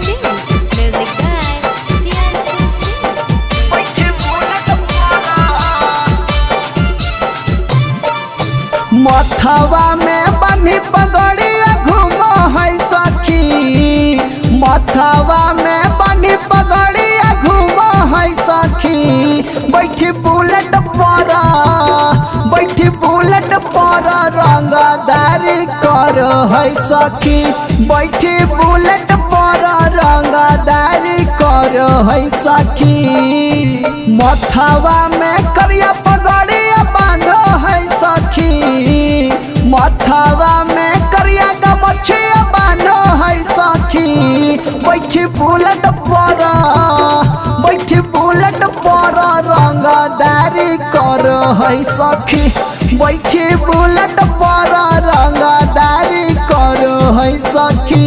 Singh. Music by Priyansu Singh. मथवा में बनी पगड़िया घूमो है सखी, मथवा में बनी पगड़िया घूमो है सखी। बैठी बुलेट पर, बैठी बुलेट पर रंगदारी कर है सखी, बैठी बुलेट पर रंगदारी कर है सखी। मथवा में करिया पगड़िया बांधो है सखी, मथवा में करिया गमछिया बांधो है सखी। बैठी बुलेट पर, बैठी बुलेट पर रंगदारी कर है सखी, बैठी बुलेट पर रंगदारी कर है सखी।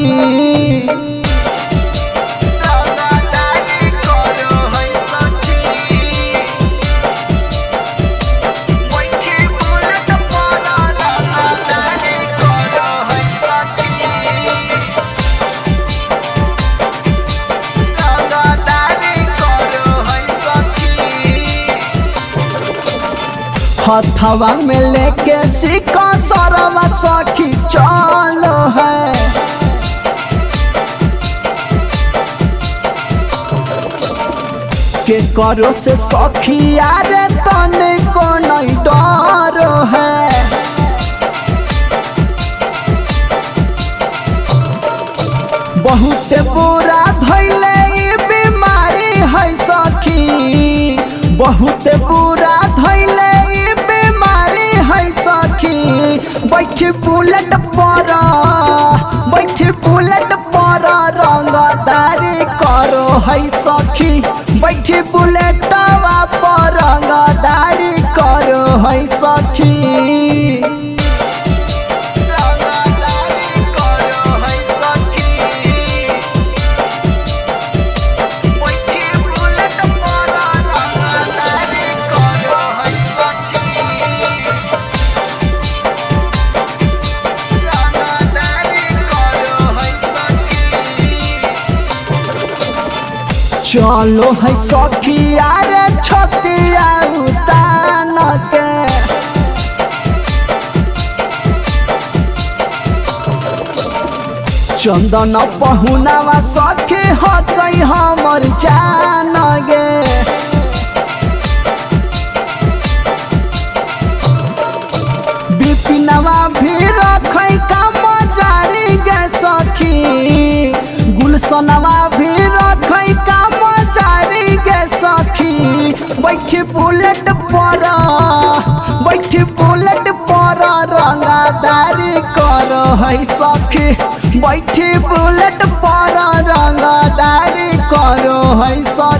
हथवा में लेके सिक्का सरवा सखी चलो है, के करो से सखी यारे तने को नहीं डर है। बहुत बुरा धैले ई बीमारी है सखी, बहुत बुरा धैले ई बीमारी है सखी। बैठी बुलेट पर, बैठी बुलेट पर रंगदारी करो है सखी, बैठी बुलेटवा पर रंगदारी करो है सखी। चलो है सखी यारे छतिया उतान के, चंदन पहुनावा सखी हकई हमर जान गे। बिपिनवा भी रखै काम जारी गे सखी, गुलशनवा भी रखै काम जारी गे सखी। बैठी बुलेट पर, बैठी बुलेट पर रंगदारी कर है सखी, बैठी बुलेट पर रंगदारी कर है सखी।